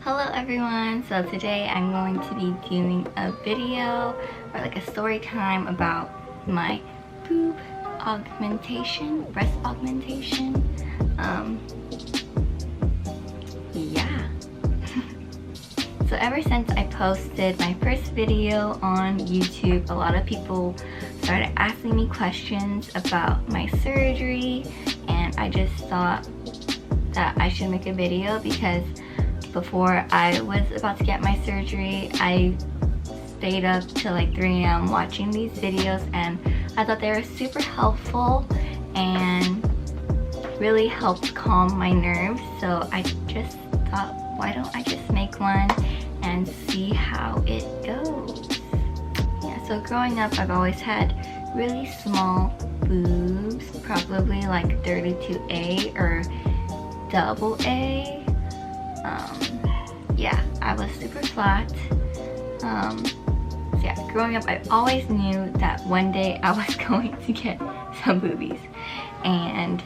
Hello everyone, so today I'm going to be doing a video or like a story time about my boob augmentation, breast augmentation. Yeah. So ever since I posted my first video on YouTube, a lot of people started asking me questions about my surgery, and I just thought that I should make a video because before I was about to get my surgery, I stayed up till like 3 AM watching these videos, and I thought they were super helpful and really helped calm my nerves. So I just thought, why don't I just make one and see how it goes. Yeah, so growing up I've always had really small boobs, probably like 32A or double A. Yeah, I was super flat. So yeah, growing up I always knew that one day I was going to get some boobies. And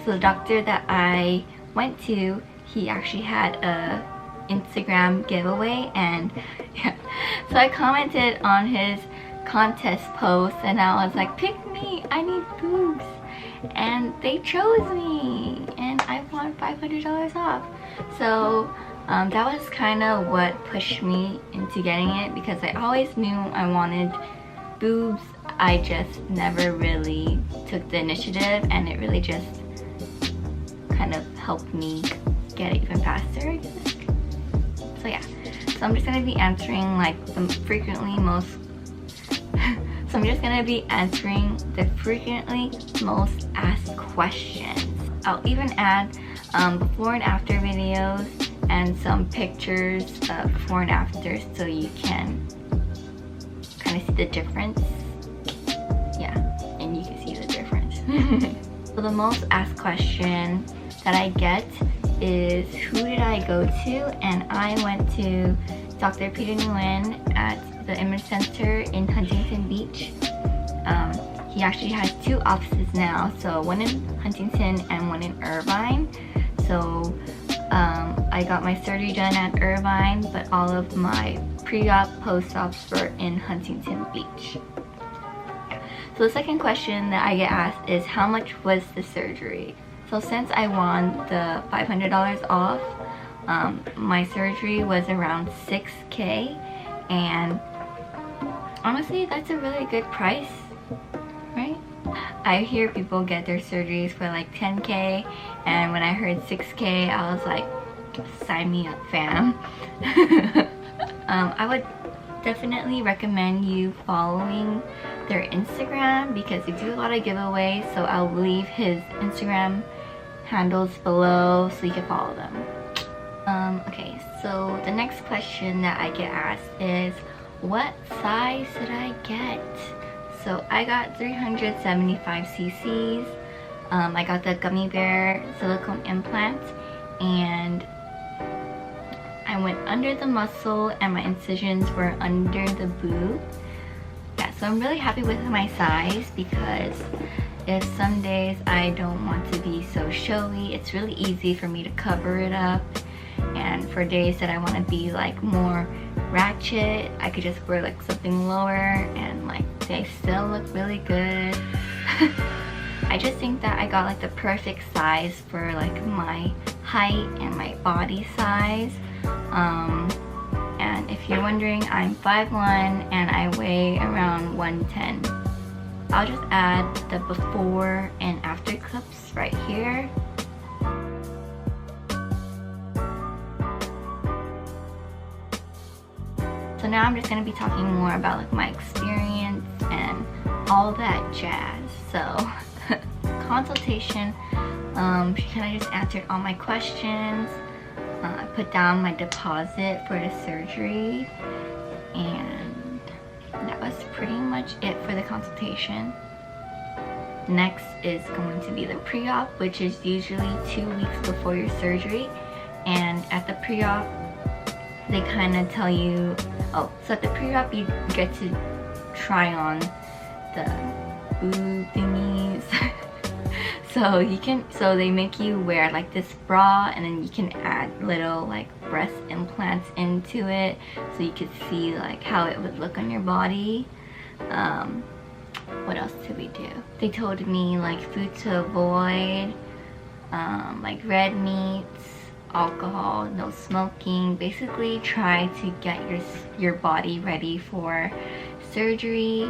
so the doctor that I went to, he actually had a Instagram giveaway, and yeah, so I commented on his contest post and I was like, pick me, I need boobs. And they chose me and I won $500 off. So that was kind of what pushed me into getting it, because I always knew I wanted boobs. I just never really took the initiative, and it really just kind of helped me get it even faster, I guess. So yeah, so I'm just gonna be answering like the frequently most so I'm just gonna be answering the frequently most asked questions. I'll even add before and after videos and some pictures of before and after, so you can kind of see the difference. Yeah, and you can see the difference. So the most asked question that I get is, who did I go to? And I went to Dr. Peter Nguyen at the Image Center in Huntington Beach. He actually has 2 offices now, so one in Huntington and one in Irvine. So I got my surgery done at Irvine, but all of my pre-op, post-ops were in Huntington Beach. So the second question that I get asked is, how much was the surgery? So since I won the $500 off, my surgery was around $6K, and honestly that's a really good price, right? I hear people get their surgeries for like 10K, and when I heard 6K I was like, sign me up, fam. I would definitely recommend you following their Instagram because they do a lot of giveaways, so I'll leave his Instagram handles below so you can follow them. Okay, so the next question that I get asked is, what size did I get? So I got 375 cc's. I got the gummy bear silicone implant, and I went under the muscle and my incisions were under the boob. Yeah, so I'm really happy with my size, because if some days I don't want to be so showy, it's really easy for me to cover it up. And for days that I want to be like more ratchet, I could just wear like something lower and like they still look really good. I just think that I got like the perfect size for like my height and my body size. And if you're wondering, I'm 5'1" and I weigh around 110. I'll just add the before and after clips right here. So now I'm just going to be talking more about like my experience and all that jazz. So consultation, she kind of just answered all my questions. I put down my deposit for the surgery, and that was pretty much it for the consultation. Next is going to be the pre-op, which is usually 2 weeks before your surgery. And at the pre-op, they kind of tell you, so at the pre-op you get to try on the boob thingies. So they make you wear like this bra, and then you can add little like breast implants into it, so you could see like how it would look on your body. What else did we do? They told me like food to avoid, like red meats, alcohol, no smoking. Basically try to get your body ready for surgery.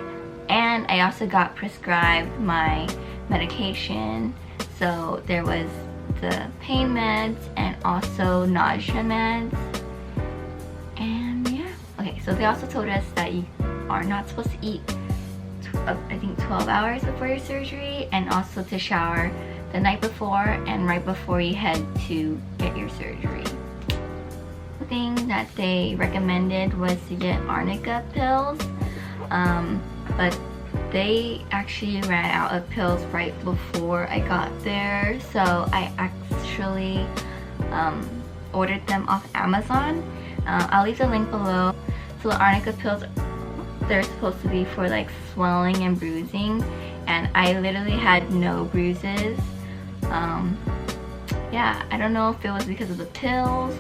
And I also got prescribed my medication. So there was the pain meds and also nausea meds. And yeah, okay, so they also told us that you are not supposed to eat I think 12 hours before your surgery, and also to shower the night before and right before you head to get your surgery. The thing that they recommended was to get arnica pills, but they actually ran out of pills right before I got there, so I actually ordered them off Amazon. I'll leave the link below. So the arnica pills, they're supposed to be for like swelling and bruising, and I literally had no bruises. Yeah, I don't know if it was because of the pills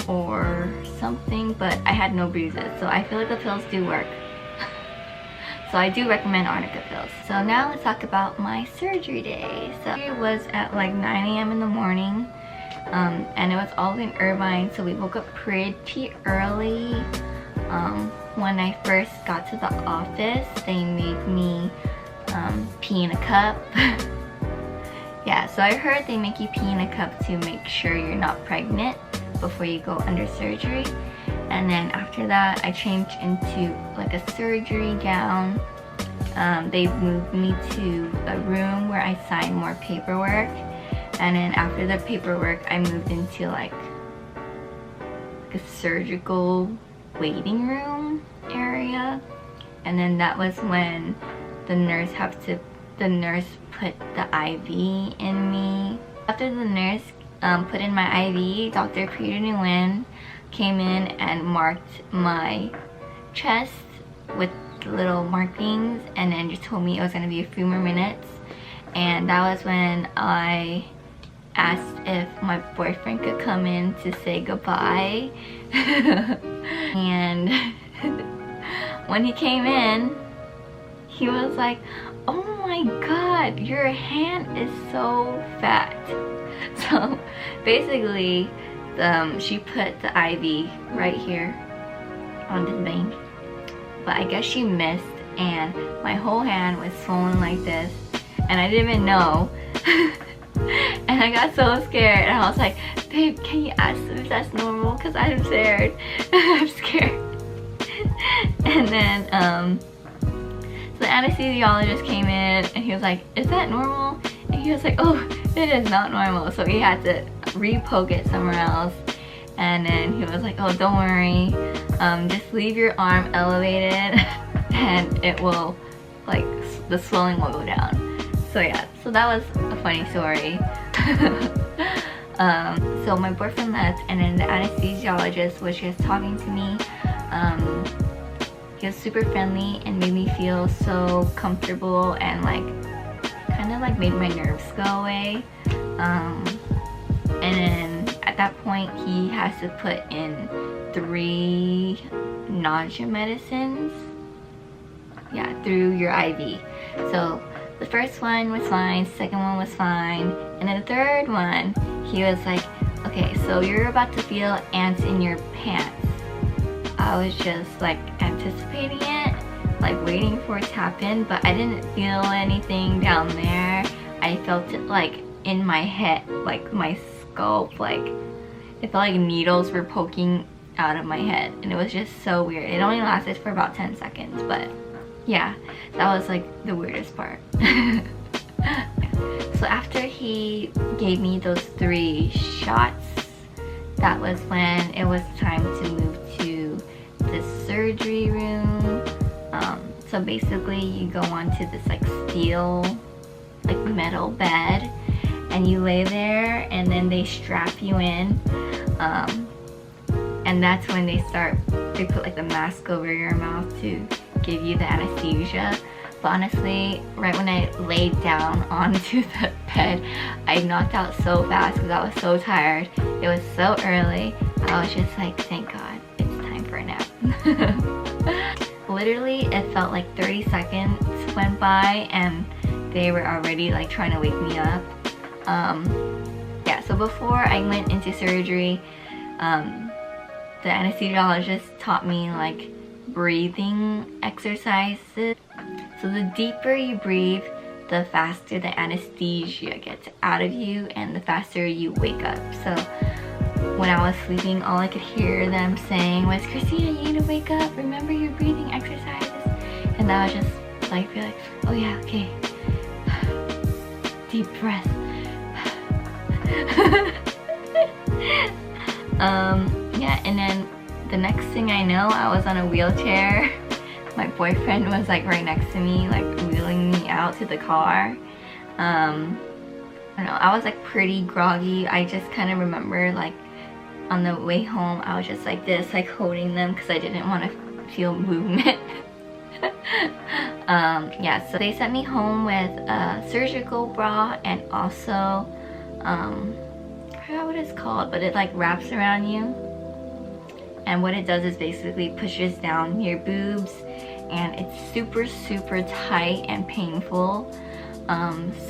or something, but I had no bruises, so I feel like the pills do work. So I do recommend arnica pills. So now let's talk about my surgery day. So it was at like 9 a.m. in the morning, and it was all in Irvine, so we woke up pretty early. When I first got to the office, they made me pee in a cup. Yeah, so I heard they make you pee in a cup to make sure you're not pregnant before you go under surgery. And then after that, I changed into like a surgery gown. They moved me to a room where I signed more paperwork. And then after the paperwork, I moved into like a surgical waiting room area. And then that was when the nurse put the IV in me. After the nurse put in my IV, Dr. Peter Nguyen came in and marked my chest with little markings, and then just told me it was going to be a few more minutes. And that was when I asked if my boyfriend could come in to say goodbye. And when he came in, he was like, "Oh my god, your hand is so fat." So basically, she put the IV right here on this vein, but I guess she missed, and my whole hand was swollen like this, and I didn't even know. And I got so scared, and I was like, "Babe, can you ask them if that's normal? Because I'm scared." I'm scared. And then so the anesthesiologist came in, and he was like, "Is that normal?" And he was like, "Oh, it is not normal." So he had to re-poke it somewhere else. And then he was like, "Oh, don't worry, just leave your arm elevated and it will, like, the swelling will go down." So yeah, so that was a funny story. So my boyfriend left, and then the anesthesiologist was just talking to me. He was super friendly and made me feel so comfortable, and like kind of like made my nerves go away. And then at that point, he has to put in 3 nausea medicines, yeah, through your IV. So the first one was fine, second one was fine, and then the third one, he was like, "Okay, so you're about to feel ants in your pants." I was just like anticipating it, like waiting for it to happen, but I didn't feel anything down there. I felt it like in my head, like my scalp, like it felt like needles were poking out of my head, and it was just so weird. It only lasted for about 10 seconds, but yeah, that was like the weirdest part. So after he gave me those 3 shots, that was when it was time to move to the surgery room. So basically you go onto this like steel, like metal bed, and you lay there, and then they strap you in, and that's when they put like the mask over your mouth to give you the anesthesia. But honestly, right when I laid down onto the bed, I knocked out so fast because I was so tired. It was so early. I was just like, thank God, it's time for a nap. Literally, it felt like 30 seconds went by and they were already like trying to wake me up. Yeah, so before I went into surgery, the anesthesiologist taught me like breathing exercises. So the deeper you breathe, the faster the anesthesia gets out of you and the faster you wake up. So when I was sleeping, all I could hear them saying was, Christina, you need to wake up, remember your breathing exercises. And I was just like, be like, oh yeah, okay. Deep breath. Yeah, and then the next thing I know, I was on a wheelchair. My boyfriend was like right next to me, like wheeling me out to the car. I don't know, I was like pretty groggy. I just kind of remember like on the way home, I was just like this, like holding them because I didn't want to feel movement. Yeah, so they sent me home with a surgical bra and also, I forgot what it's called, but it like wraps around you. And what it does is basically pushes down your boobs and it's super, super tight and painful.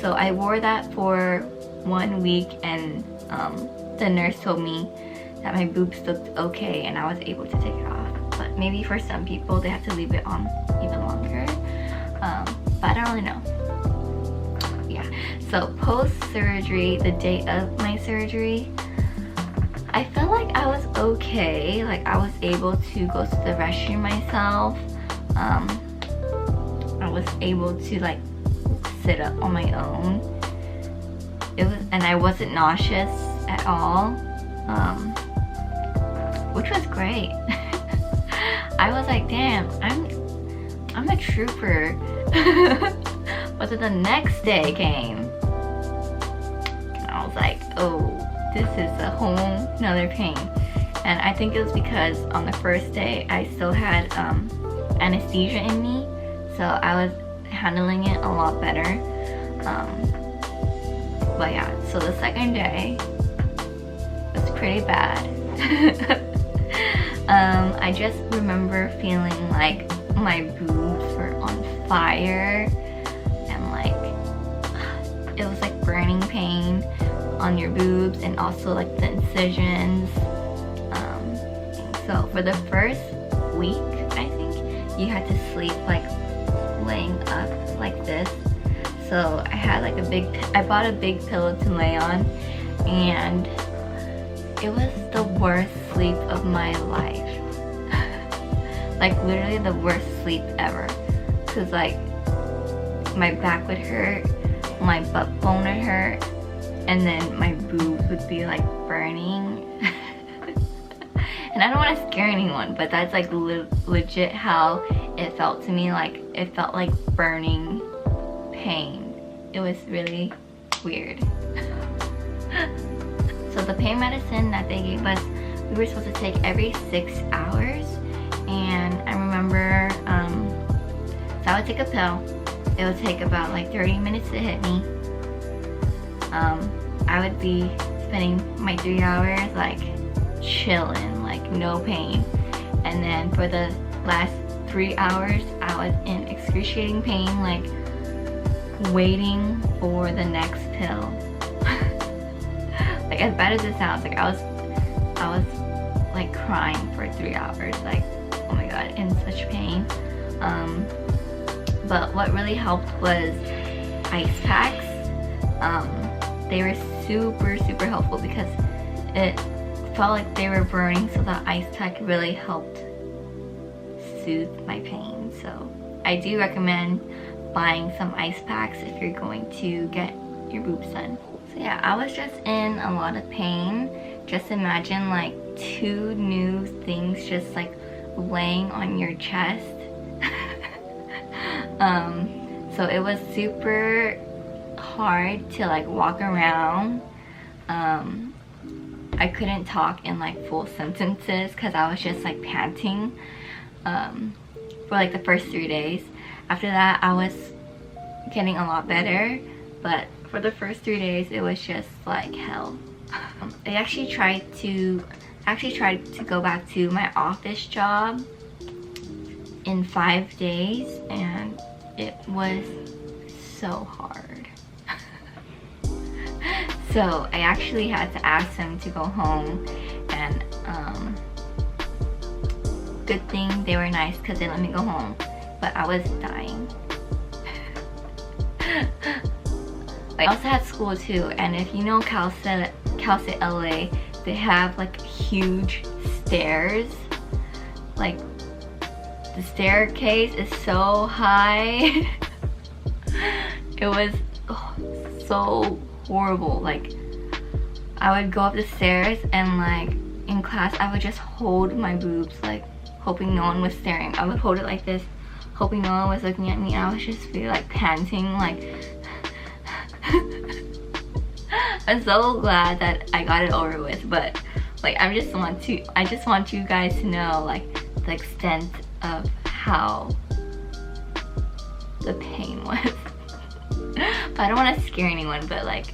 So I wore that for 1 week and the nurse told me that my boobs looked okay and I was able to take it off. But maybe for some people they have to leave it on even longer. But I don't really know. Yeah, so post-surgery, the day of my surgery, I felt like I was okay. Like I was able to go to the restroom myself. I was able to like sit up on my own. And I wasn't nauseous at all, which was great. I was like, damn, I'm a trooper. But then the next day came and I was like, oh, this is a whole nother pain. And I think it was because on the first day I still had anesthesia in me, so I was handling it a lot better. But yeah, so the second day was pretty bad. I just remember feeling like my boobs were on fire and like it was like burning pain on your boobs and also like the incisions. So for the first week, I think you had to sleep like laying up like this. So I had like I bought a big pillow to lay on and it was the worst sleep of my life. Like literally the worst sleep ever. Cause like my back would hurt, my butt bone would hurt, and then my boobs would be like burning. And I don't want to scare anyone, but that's like legit how it felt to me. Like it felt like burning pain. It was really weird. So the pain medicine that they gave us, we were supposed to take every 6 hours. And I remember, so I would take a pill. It would take about like 30 minutes to hit me. I would be spending my 3 hours like chilling, like no pain. And then for the last 3 hours, I was in excruciating pain, like waiting for the next pill. Like as bad as it sounds, like I was like crying for 3 hours, like oh my god, in such pain. But what really helped was ice packs. They were super, super helpful because it felt like they were burning, so the ice pack really helped soothe my pain. So I do recommend buying some ice packs if you're going to get your boobs done. So yeah, I was just in a lot of pain. Just imagine like 2 new things just like laying on your chest. So it was super hard to like walk around. I couldn't talk in like full sentences because I was just like panting for like the first 3 days. After that, I was getting a lot better, but for the first 3 days, it was just like hell. I actually tried to go back to my office job in 5 days, and it was so hard. So I actually had to ask them to go home, and good thing they were nice because they let me go home, but I was dying. I also had school too, and if you know Cal State LA, they have like huge stairs. Like the staircase is so high. It was so horrible. Like I would go up the stairs and like in class I would just hold my boobs, like hoping no one was staring. I would hold it like this, hoping no one was looking at me. I was just really like panting, like I'm so glad that I got it over with, but like I just want you guys to know like the extent of how the pain was. But I don't want to scare anyone, but like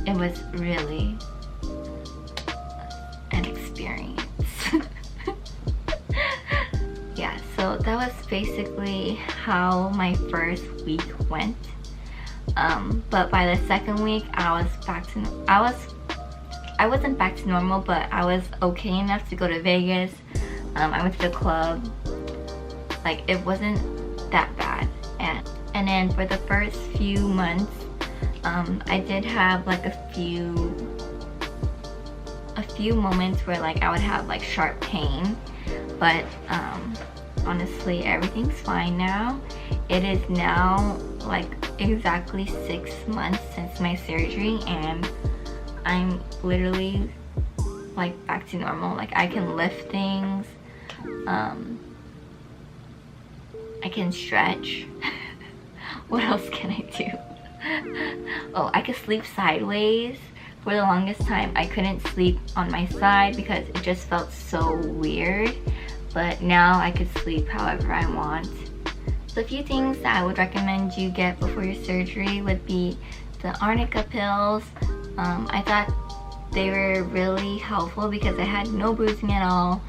it was really an experience. Yeah, so that was basically how my first week went. But by the second week, I wasn't back to normal, but I was okay enough to go to Vegas. I went to the club. Like it wasn't that bad. And then for the first few months, I did have like a few moments where like I would have like sharp pain, but honestly everything's fine now. It is now like exactly 6 months since my surgery, and I'm literally like back to normal. Like I can lift things, I can stretch. What else can I do? Oh, I could sleep sideways. For the longest time I couldn't sleep on my side because it just felt so weird, but now I could sleep however I want. So a few things that I would recommend you get before your surgery would be the arnica pills. I thought they were really helpful because I had no bruising at all,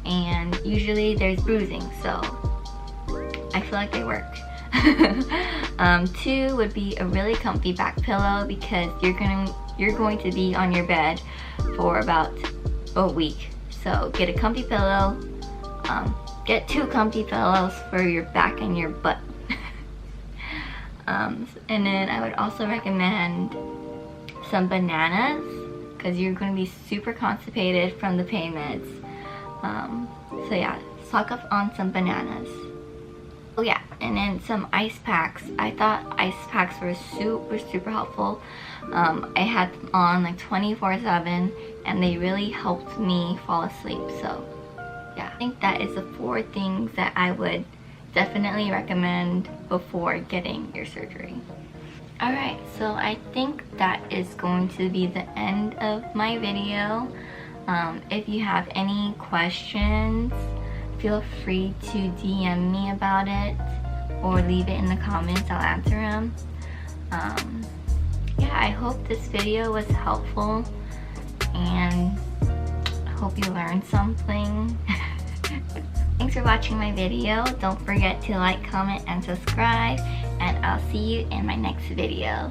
and usually there's bruising, so I feel like they work. 2 would be a really comfy back pillow because you're going to be on your bed for about a week. So get a comfy pillow. Get 2 comfy pillows for your back and your butt. And then I would also recommend some bananas because you're going to be super constipated from the pain meds. So yeah, stock up on some bananas. Oh yeah, and then some ice packs. I thought ice packs were super helpful. I had them on like 24/7, and they really helped me fall asleep. So yeah, I think that is the 4 things that I would definitely recommend before getting your surgery. Alright, so I think that is going to be the end of my video. If you have any questions, feel free to DM me about it or leave it in the comments. I'll answer them. Yeah, I hope this video was helpful, and I hope you learned something. Thanks for watching my video. Don't forget to like, comment, and subscribe, and I'll see you in my next video.